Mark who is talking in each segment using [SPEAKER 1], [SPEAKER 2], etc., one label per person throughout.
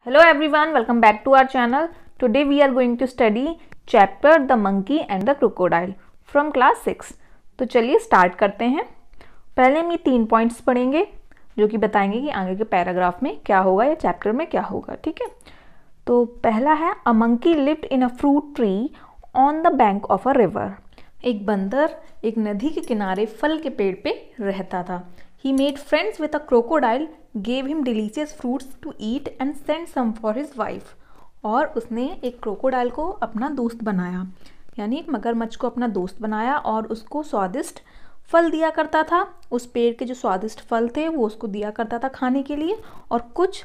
[SPEAKER 1] Hello everyone, welcome back to our channel. Today we are going to study chapter The Monkey and the Crocodile from class 6. तो चलिए start करते हैं। पहले हम ये 3 points पढ़ेंगे जो कि बताएंगे कि आगे के पैराग्राफ में क्या होगा या चैप्टर में क्या होगा। ठीक है, तो पहला है a monkey lived in a fruit tree on the bank of a river. एक बंदर एक नदी के किनारे फल के पेड़ पे रहता था। He made friends with a crocodile, gave him delicious fruits to eat and sent some for his wife. और उसने एक क्रोकोडाइल को अपना दोस्त बनाया, यानी एक मगरमच्छ को अपना दोस्त बनाया और उसको स्वादिष्ट फल दिया करता था। उस पेड़ के जो स्वादिष्ट फल थे वो उसको दिया करता था खाने के लिए और कुछ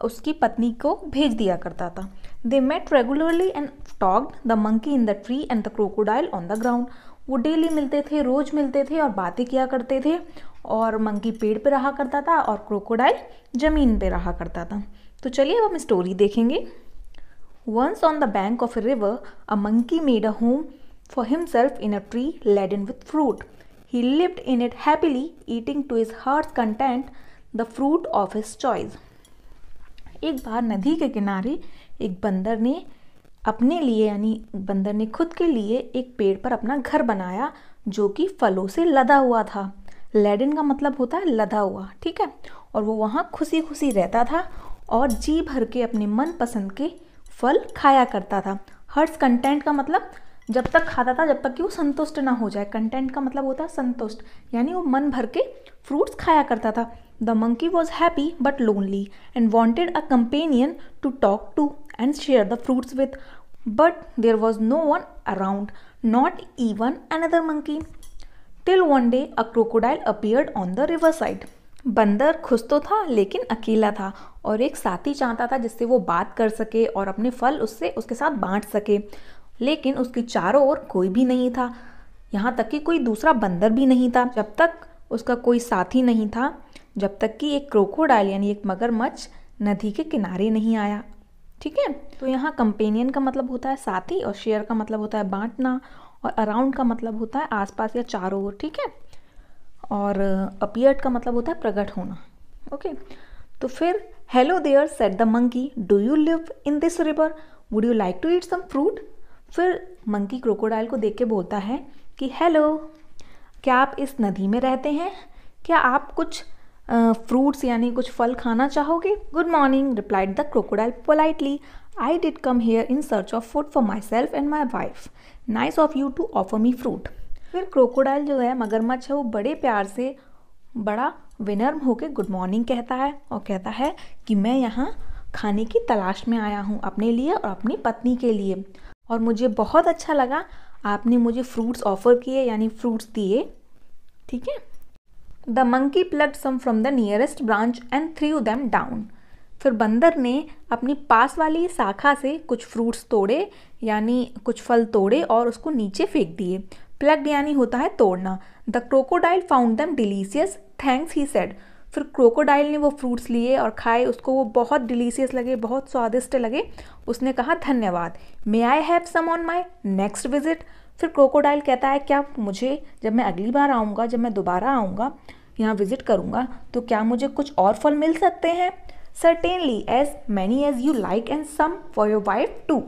[SPEAKER 1] उसकी पत्नी को भेज दिया करता था। They met regularly and talked, the monkey in the tree and the crocodile on the ground. वो डेली मिलते थे, रोज मिलते थे और बातें किया करते थे। और मंकी पेड़ पे रहा करता था और क्रोकोडाइल जमीन पे रहा करता था। तो चलिए अब हम स्टोरी देखेंगे। Once on the bank of a river, a monkey made a home for himself in a tree laden with fruit. He lived in it happily, eating to his heart's content the fruit of his choice. एक बार नदी के किनारे एक बंदर ने अपने लिए यानी बंदर ने खुद के लिए एक पेड़ पर अपना घर बनाया जो कि फलों से लदा हुआ था। लेडन का मतलब होता है लदा हुआ, ठीक है। और वो वहाँ खुशी खुशी रहता था और जी भर के अपने मन पसंद के फल खाया करता था। हर्ट्स कंटेंट का मतलब जब तक खाता था जब तक कि वो संतुष्ट ना हो जाए। कंटेंट का मतलब होता है संतुष्ट, यानी वो मन भर के फ्रूट्स खाया करता था। The monkey was happy but lonely and wanted a companion to talk to and share the fruits with, but there was no one around, not even another monkey, till one day a crocodile appeared on the river side. बंदर खुश तो था लेकिन अकेला था और एक साथी चाहता था जिससे वो बात कर सके और अपने फल उसके साथ बांट सके, लेकिन उसके चारों ओर कोई भी नहीं था, यहाँ तक कि कोई दूसरा बंदर भी नहीं था। जब तक उसका कोई साथी नहीं था, जब तक कि एक क्रोकोडाइल यानी एक मगरमच्छ नदी के किनारे नहीं आया। ठीक है, तो यहाँ कंपेनियन का मतलब होता है साथी और शेयर का मतलब होता है बांटना और अराउंड का मतलब होता है आसपास या चारों ओर। ठीक है, और अपीयर्ड का मतलब होता है प्रकट होना। ओके, तो फिर hello there said the monkey, do you live in this river, would you like to eat some fruit. फिर मंकी क्रोकोडाइल को देख के बोलता है कि हेलो, क्या आप इस नदी में रहते हैं, क्या आप कुछ फ्रूट्स यानी कुछ फल खाना चाहोगे। Good morning, replied the crocodile politely, I did come here in search of food for myself and my wife, nice of you to offer me fruit. फिर क्रोकोडाइल जो है मगरमच्छ है वो बड़े प्यार से बड़ा विनम्र होकर गुड मॉर्निंग कहता है और कहता है कि मैं यहाँ खाने की तलाश में आया हूँ अपने लिए और अपनी पत्नी के लिए, और मुझे बहुत अच्छा लगा आपने मुझे फ्रूट्स ऑफर किए यानी फ्रूट्स दिए। ठीक है, the monkey plucked some from the nearest branch and threw them down. फिर बंदर ने अपनी पास वाली शाखा से कुछ फ्रूट्स तोड़े यानी कुछ फल तोड़े और उसको नीचे फेंक दिए। प्लग्ड यानी होता है तोड़ना। The crocodile found them delicious, thanks he said. फिर क्रोकोडाइल ने वो फ्रूट्स लिए और खाए, उसको वो बहुत डिलीशियस लगे, बहुत स्वादिष्ट लगे। उसने कहा धन्यवाद। May I have some on my next visit. फिर क्रोकोडाइल कहता है क्या मुझे जब मैं अगली बार आऊँगा, जब मैं दोबारा आऊँगा यहाँ विजिट करूँगा तो क्या मुझे कुछ और फल मिल सकते हैं। Certainly, as many as you like and some for your wife too,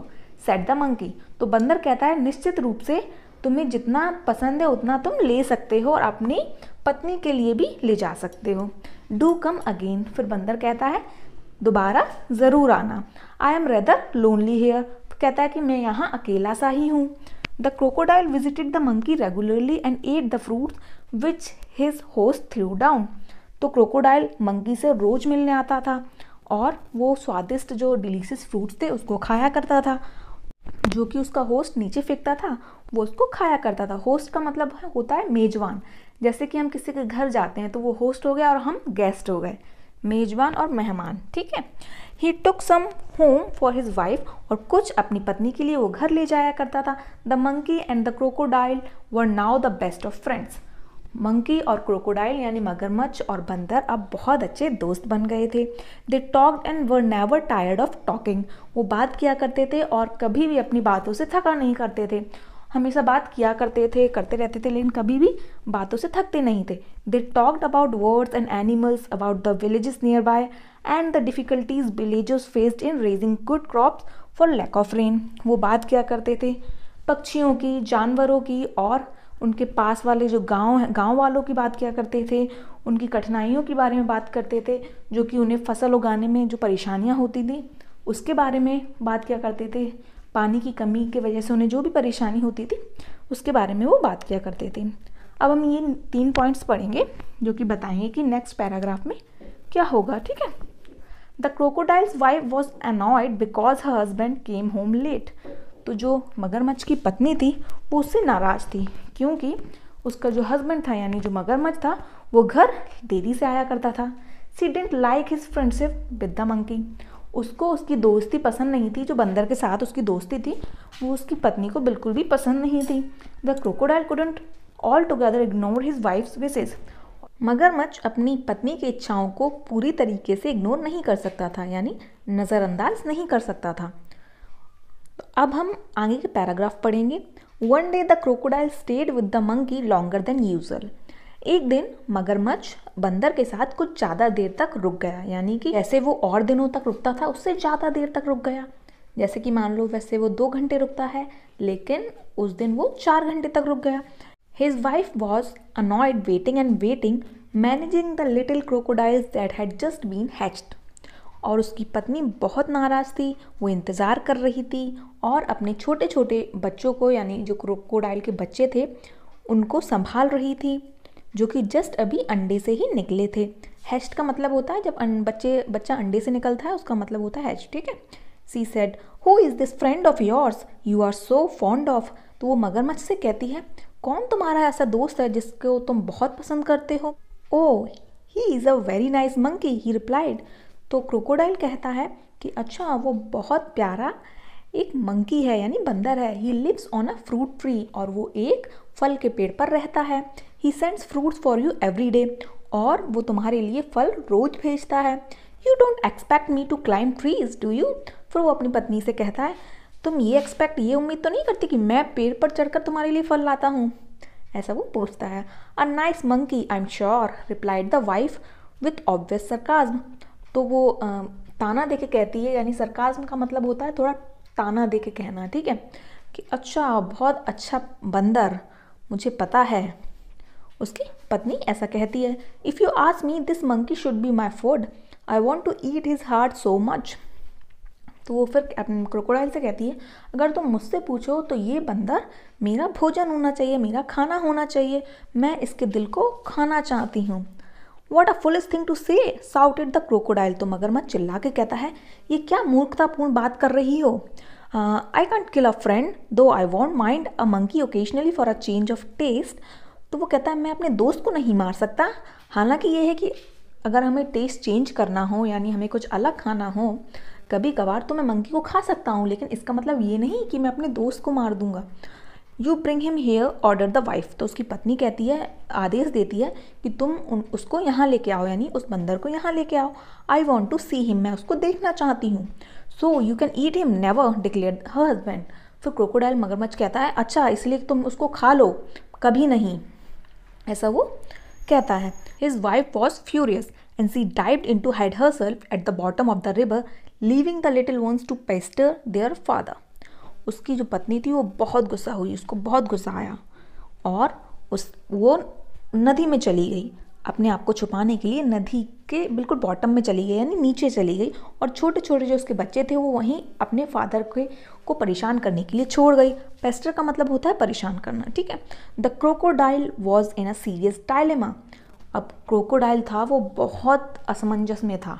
[SPEAKER 1] said the monkey. तो बंदर कहता है निश्चित रूप से तुम्हें जितना पसंद है उतना तुम ले सकते हो और अपनी पत्नी के लिए भी ले जा सकते हो। डू कम अगेन। फिर बंदर कहता है दोबारा ज़रूर आना। I am rather lonely here. कहता है कि मैं यहाँ अकेला सा ही हूँ। The crocodile visited the monkey regularly and ate the fruits which his host threw down. तो क्रोकोडाइल मंकी से रोज मिलने आता था और वो स्वादिष्ट जो डिलीशियस फ्रूट्स थे उसको खाया करता था, जो कि उसका होस्ट नीचे फेंकता था वो उसको खाया करता था। होस्ट का मतलब होता है मेजबान। जैसे कि हम किसी के घर जाते हैं तो वो होस्ट हो गया और हम गेस्ट हो गए, मेजबान और मेहमान। ठीक है, ही टुक सम होम फॉर हिज वाइफ, और कुछ अपनी पत्नी के लिए वो घर ले जाया करता था। The monkey and the crocodile were now the best of friends. Monkey और क्रोकोडाइल यानी मगरमच्छ और बंदर अब बहुत अच्छे दोस्त बन गए थे। They talked and were never tired of talking. वो बात किया करते थे और कभी भी अपनी बातों से थका नहीं करते थे। हमेशा बात किया करते थे, करते रहते थे, लेकिन कभी भी बातों से थकते नहीं थे। They talked about words and animals, about the villages nearby and the difficulties villagers faced in raising good crops for lack of rain. वो बात किया करते थे पक्षियों की, जानवरों की, और उनके पास वाले जो गांव वालों की बात किया करते थे, उनकी कठिनाइयों के बारे में बात करते थे, जो कि उन्हें फसल उगाने में जो परेशानियां होती थी उसके बारे में बात किया करते थे। पानी की कमी की वजह से उन्हें जो भी परेशानी होती थी उसके बारे में वो बात किया करते थे। अब हम ये 3 पॉइंट्स पढ़ेंगे जो कि बताएंगे कि नेक्स्ट पैराग्राफ में क्या होगा, ठीक है। The crocodile's wife was annoyed because her husband came home late. तो जो मगरमच्छ की पत्नी थी वो उससे नाराज़ थी क्योंकि उसका जो हस्बैंड था यानी जो मगरमच्छ था वो घर देरी से आया करता था। सी didn't like his friendship with the monkey. उसको उसकी दोस्ती पसंद नहीं थी, जो बंदर के साथ उसकी दोस्ती थी वो उसकी पत्नी को बिल्कुल भी पसंद नहीं थी। The crocodile couldn't all together ignore his wives wishes. मगरमच्छ अपनी पत्नी की इच्छाओं को पूरी तरीके से इग्नोर नहीं कर सकता था, यानी नज़रअंदाज नहीं कर सकता था। तो अब हम आगे के पैराग्राफ पढ़ेंगे। One day the crocodile stayed with the monkey longer than usual. एक दिन मगरमच्छ बंदर के साथ कुछ ज़्यादा देर तक रुक गया, यानी कि जैसे वो और दिनों तक रुकता था उससे ज़्यादा देर तक रुक गया। जैसे कि मान लो वैसे वो 2 घंटे रुकता है, लेकिन उस दिन वो 4 घंटे तक रुक गया। His wife was annoyed waiting and waiting managing the little crocodiles that had just been hatched. और उसकी पत्नी बहुत नाराज़ थी, वो इंतज़ार कर रही थी और अपने छोटे छोटे बच्चों को, यानी जो क्रोकोडाइल के बच्चे थे उनको संभाल रही थी, जो कि जस्ट अभी अंडे से ही निकले थे। हैच्ड का मतलब होता है जब बच्चा अंडे से निकलता है, उसका मतलब होता है हैच, ठीक है। She said, who is this friend of yours you are so fond of. तो वो मगरमच्छ से कहती है, कौन तुम्हारा ऐसा दोस्त है जिसको तुम बहुत पसंद करते हो? Oh he is a very nice monkey, he replied. तो क्रोकोडाइल कहता है कि अच्छा वो बहुत प्यारा एक मंकी है, यानी बंदर है। He lives on a fruit tree, और वो एक फल के पेड़ पर रहता है। He sends fruits for you every day, और वो तुम्हारे लिए फल रोज भेजता है। You don't expect me to climb trees do you. फिर वो अपनी पत्नी से कहता है, तुम ये उम्मीद तो नहीं करती कि मैं पेड़ पर चढ़कर तुम्हारे लिए फल लाता हूँ? ऐसा वो पूछता है। A nice monkey I am sure, replied the wife with obvious sarcasm. तो वो ताना दे के कहती है, यानी सरकाज्म का मतलब होता है थोड़ा ताना दे के कहना, ठीक है, कि अच्छा बहुत अच्छा बंदर, मुझे पता है। उसकी पत्नी ऐसा कहती है, if you ask me this monkey should be my food, I want to eat his heart so much. तो वो फिर अपने क्रोकोडाइल से कहती है, अगर तुम मुझसे पूछो तो ये बंदर मेरा भोजन होना चाहिए, मेरा खाना होना चाहिए, मैं इसके दिल को खाना चाहती हूँ। What a foolish thing to say, shouted the crocodile। तो मगरमच्छ चिल्ला के कहता है, ये क्या मूर्खतापूर्ण बात कर रही हो? I can't kill a friend, though I won't mind a monkey occasionally for a change of taste। तो वो कहता है, मैं अपने दोस्त को नहीं मार सकता, हालांकि ये है कि अगर हमें टेस्ट चेंज करना हो, यानी हमें कुछ अलग खाना हो कभी कभार, तो मैं मंकी को खा सकता हूँ, लेकिन इसका मतलब ये नहीं कि मैं अपने दोस्त को मार दूंगा। You bring him hair, order the wife. तो उसकी पत्नी कहती है, आदेश देती है कि तुम उसको यहाँ लेके आओ, यानी उस बंदर को यहाँ लेके आओ। I want to see him, मैं उसको देखना चाहती हूँ। So you can eat him never, declared her husband. फिर क्रोकोडाइल मगरमच्छ कहता है, अच्छा इसलिए तुम उसको खा लो, कभी नहीं, ऐसा वो कहता है। His wife was furious and she dived into hide herself at the bottom of the river, leaving the little ones to pester their father. उसकी जो पत्नी थी वो बहुत गुस्सा हुई, उसको बहुत गुस्सा आया और वो नदी में चली गई, अपने आप को छुपाने के लिए नदी के बिल्कुल बॉटम में चली गई, यानी नीचे चली गई, और छोटे छोटे जो उसके बच्चे थे वो वहीं अपने फादर को परेशान करने के लिए छोड़ गई। पेस्टर का मतलब होता है परेशान करना, ठीक है। The crocodile was in a serious dilemma. अब क्रोकोडाइल था वो बहुत असमंजस में था,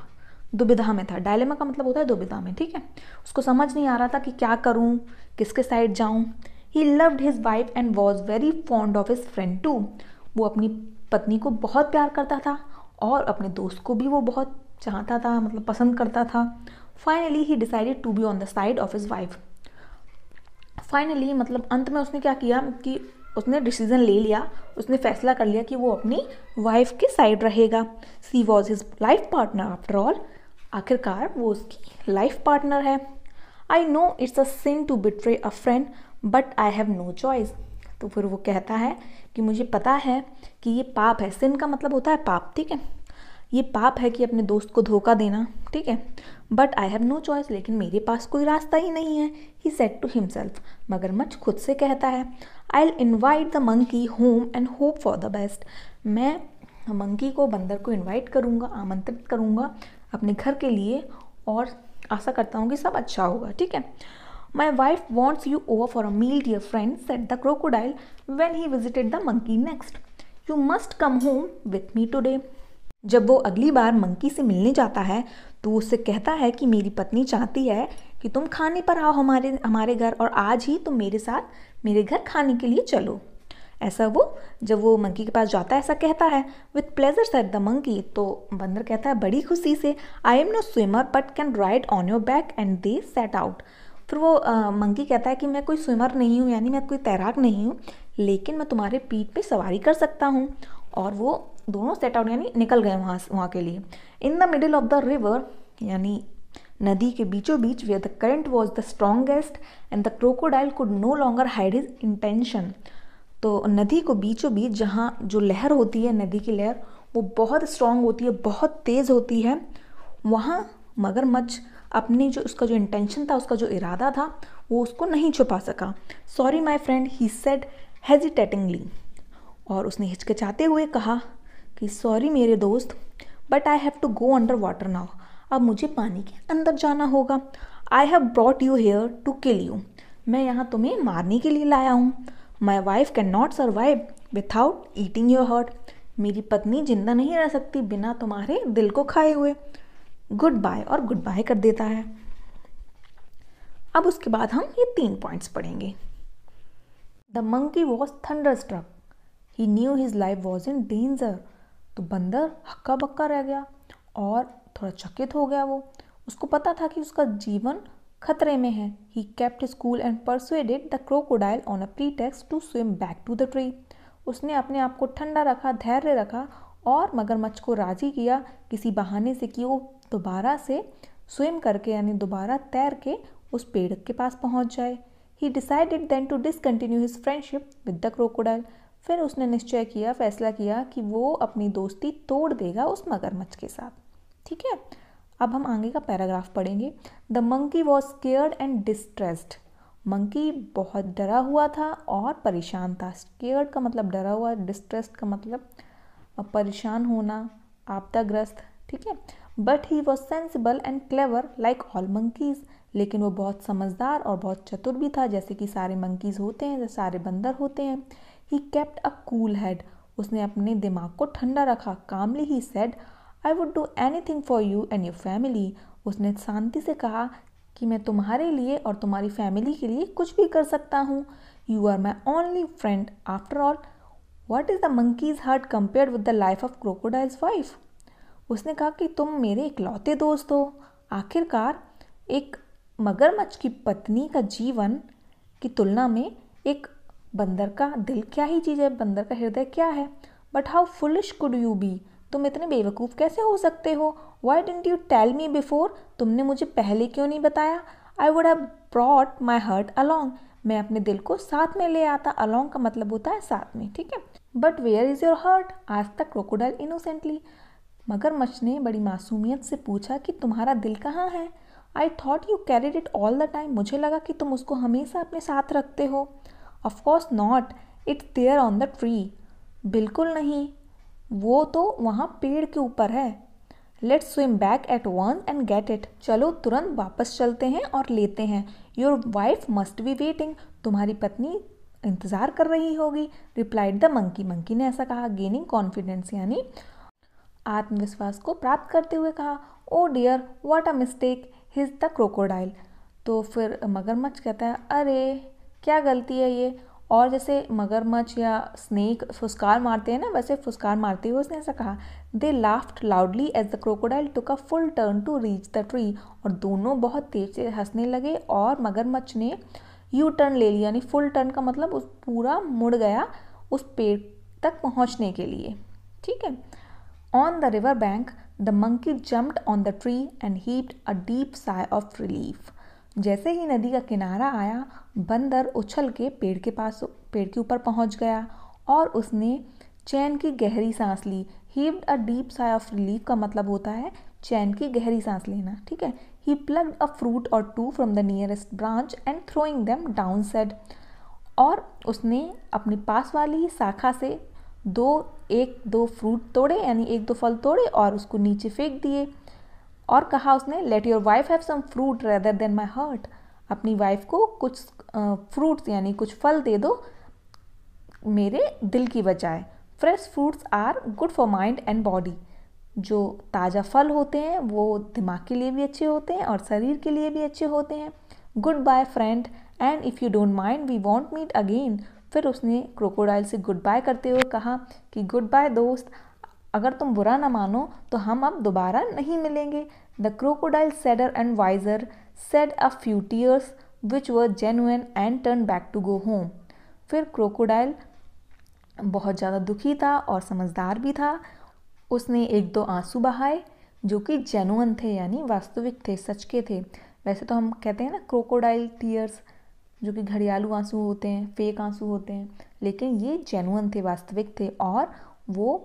[SPEAKER 1] दुविधा में था। डायलेमा का मतलब होता है दुविधा में, ठीक है। उसको समझ नहीं आ रहा था कि क्या करूं, किसके साइड जाऊं। He loved his wife and was very fond of his friend too. वो अपनी पत्नी को बहुत प्यार करता था और अपने दोस्त को भी वो बहुत चाहता था, मतलब पसंद करता था। Finally he decided to be on the side of his wife. Finally मतलब अंत में उसने क्या किया कि उसने डिसीजन ले लिया, उसने फैसला कर लिया कि वो अपनी वाइफ के साइड रहेगा। She was his life partner after all. आखिरकार वो उसकी लाइफ पार्टनर है। I know it's a sin to betray a friend but I have no choice. तो फिर वो कहता है कि मुझे पता है कि ये पाप है। सिन का मतलब होता है पाप, ठीक है। ये पाप है कि अपने दोस्त को धोखा देना, ठीक है। But I have no choice, लेकिन मेरे पास कोई रास्ता ही नहीं है। ही सेड टू हिमसेल्फ, मगरमच्छ खुद से कहता है, I will invite the monkey home and hope for the best. मैं मंकी को, बंदर को इन्वाइट करूँगा, आमंत्रित करूँगा अपने घर के लिए और आशा करता हूँ कि सब अच्छा होगा, ठीक है। My wife wants you over for a meal dear friend, said the crocodile when he visited the monkey next. You must come home with me today. जब वो अगली बार मंकी से मिलने जाता है तो उससे कहता है कि मेरी पत्नी चाहती है कि तुम खाने पर आओ हमारे घर, और आज ही तुम मेरे साथ मेरे घर खाने के लिए चलो। ऐसा वो जब वो मंकी के पास जाता है ऐसा कहता है। With pleasure said the monkey, तो बंदर कहता है बड़ी खुशी से, I am no swimmer but can ride on your back, and they set out. फिर वो मंकी कहता है कि मैं कोई स्विमर नहीं हूँ, यानी मैं कोई तैराक नहीं हूँ, लेकिन मैं तुम्हारे पीठ पे सवारी कर सकता हूँ। और वो दोनों सेट आउट यानी निकल गए वहाँ के लिए। In the middle of the river, यानी नदी के बीचों बीच, where the current was the strongest and the crocodile could no longer hide his intention. तो नदी को बीचों बीच जहाँ जो लहर होती है, नदी की लहर, वो बहुत स्ट्रॉन्ग होती है, बहुत तेज़ होती है। वहाँ मगरमच्छ अपनी जो उसका जो इंटेंशन था, उसका जो इरादा था, वो उसको नहीं छुपा सका। Sorry my friend, he said hesitatingly. और उसने हिचकिचाते हुए कहा कि सॉरी मेरे दोस्त, but I have to go under water now. अब मुझे पानी के अंदर जाना होगा। I have brought you here to kill you. मैं यहाँ तुम्हें मारने के लिए लाया हूँ। My wife can not survive without eating your heart. मेरी पत्नी जिंदा नहीं रह सकती बिना तुम्हारे दिल को खाए हुए। गुड बाय, और गुड बाय कर देता है। अब उसके बाद हम ये 3 पॉइंट्स पढ़ेंगे। The monkey was thunderstruck, he knew his life was in danger. तो बंदर हक्का बक्का रह गया और थोड़ा चकित हो गया। वो उसको पता था कि उसका जीवन खतरे में है। He kept his cool and persuaded the crocodile on a pretext to swim back to the tree. उसने अपने आप को ठंडा रखा, धैर्य रखा और मगरमच्छ को राजी किया किसी बहाने से कि वो दोबारा से स्विम करके, यानी दोबारा तैर के उस पेड़ के पास पहुंच जाए। He decided then to discontinue his friendship with the crocodile. फिर उसने निश्चय किया, फैसला किया कि वो अपनी दोस्ती तोड़ देगा उस मगरमच्छ के साथ, ठीक है। अब हम आगे का पैराग्राफ पढ़ेंगे। The monkey was scared and distressed. Monkey बहुत डरा हुआ था और परेशान था। स्केयर्ड का मतलब डरा हुआ, डिस्ट्रेस्ड का मतलब परेशान होना, आपदाग्रस्त, ठीक है। But he was sensible and clever like all monkeys. लेकिन वो बहुत समझदार और बहुत चतुर भी था, जैसे कि सारे मंकीज होते हैं, जैसे सारे बंदर होते हैं। He kept a cool head. उसने अपने दिमाग को ठंडा रखा। Calmly he said, I would do anything for you and your family. उसने शांति से कहा कि मैं तुम्हारे लिए और तुम्हारी फैमिली के लिए कुछ भी कर सकता हूँ। You are my only friend after all. What is the monkey's heart compared with the life of crocodile's wife. उसने कहा कि तुम मेरे इकलौते दोस्त हो। आखिरकार एक मगरमच्छ की पत्नी का जीवन की तुलना में एक बंदर का दिल क्या ही चीज़ है, बंदर का हृदय क्या है। But how foolish could you be. तुम इतने बेवकूफ़ कैसे हो सकते हो। Why didn't you tell me before. तुमने मुझे पहले क्यों नहीं बताया। I would have brought my heart along. मैं अपने दिल को साथ में ले आता। अलॉन्ग का मतलब होता है साथ में, ठीक है। But where is your heart, asked the crocodile innocently. मगरमच्छ ने बड़ी मासूमियत से पूछा कि तुम्हारा दिल कहाँ है। I thought you carried it all the time. मुझे लगा कि तुम उसको हमेशा अपने साथ रखते हो। Of course not, it's there on the tree. बिल्कुल नहीं, वो तो वहाँ पेड़ के ऊपर है। Let's swim back at once and get it. चलो तुरंत वापस चलते हैं और लेते हैं। Your wife must be waiting. तुम्हारी पत्नी इंतज़ार कर रही होगी। Replied the monkey. मंकी ने ऐसा कहा। गेनिंग कॉन्फिडेंस यानी आत्मविश्वास को प्राप्त करते हुए कहा, oh dear what a mistake, hiss the crocodile. तो फिर मगरमच्छ कहता है, अरे क्या गलती है ये। और जैसे मगरमच्छ या स्नेक फुसकार मारते हैं ना, वैसे फुसकार मारते हुए उसने ऐसा कहा। They laughed loudly as the crocodile took a full turn to reach the tree. और दोनों बहुत तेज से हंसने लगे और मगरमच्छ ने यू टर्न ले लिया, यानी फुल टर्न का मतलब उस पूरा मुड़ गया उस पेड़ तक पहुंचने के लिए, ठीक है। On the river bank the monkey jumped on the tree and heaped a deep sigh of relief. जैसे ही नदी का किनारा आया, बंदर उछल के पेड़ के ऊपर पहुंच गया और उसने चैन की गहरी सांस ली। Heaved a deep sigh of relief का मतलब होता है चैन की गहरी सांस लेना, ठीक है। He plucked a fruit or two from the nearest branch and throwing them down said, और उसने अपनी पास वाली शाखा से एक दो फ्रूट तोड़े, यानी एक दो फल तोड़े और उसको नीचे फेंक दिए। और कहा उसने, let your wife have some fruit rather than my heart, अपनी वाइफ को कुछ फ्रूट्स यानी कुछ फल दे दो मेरे दिल की बजाय। Fresh fruits are good for mind and body, जो ताज़ा फल होते हैं वो दिमाग के लिए भी अच्छे होते हैं और शरीर के लिए भी अच्छे होते हैं। Goodbye friend and if you don't mind we won't meet again. फिर उसने क्रोकोडाइल से गुड बाय करते हुए कहा कि गुड बाय दोस्त, अगर तुम बुरा ना मानो तो हम अब दोबारा नहीं मिलेंगे। The crocodile sadder and wiser shed a few tears which were genuine and turn back to go home. फिर क्रोकोडाइल बहुत ज़्यादा दुखी था और समझदार भी था। उसने एक दो आंसू बहाए जो कि जेन्युइन थे, यानी वास्तविक थे, सच के थे। वैसे तो हम कहते हैं ना क्रोकोडाइल टीयर्स, जो कि घड़ियालू आंसू होते हैं, फेक आंसू होते हैं, लेकिन ये जेन्युइन थे, वास्तविक थे। और वो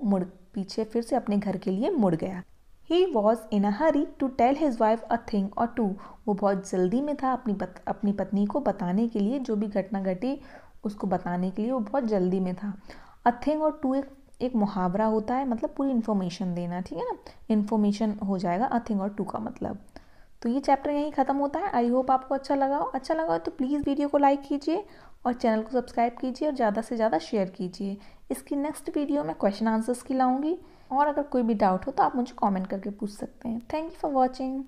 [SPEAKER 1] पीछे फिर से अपने घर के लिए मुड़ गया। He was in a hurry to tell his wife a thing or two, वो बहुत जल्दी में था अपनी पत्नी को बताने के लिए, जो भी घटना घटी उसको बताने के लिए वो बहुत जल्दी में था। अ थिंग और टू एक मुहावरा होता है, मतलब पूरी इन्फॉर्मेशन देना, ठीक है ना। इन्फॉर्मेशन हो जाएगा अ थिंग और टू का मतलब। तो ये चैप्टर यहीं ख़त्म होता है। आई होप आपको अच्छा लगा हो तो प्लीज़ वीडियो को लाइक कीजिए और चैनल को सब्सक्राइब कीजिए और ज़्यादा से ज़्यादा शेयर कीजिए। इसकी नेक्स्ट वीडियो में क्वेश्चन आंसर्स की लाऊंगी, और अगर कोई भी डाउट हो तो आप मुझे कमेंट करके पूछ सकते हैं। Thank you for watching.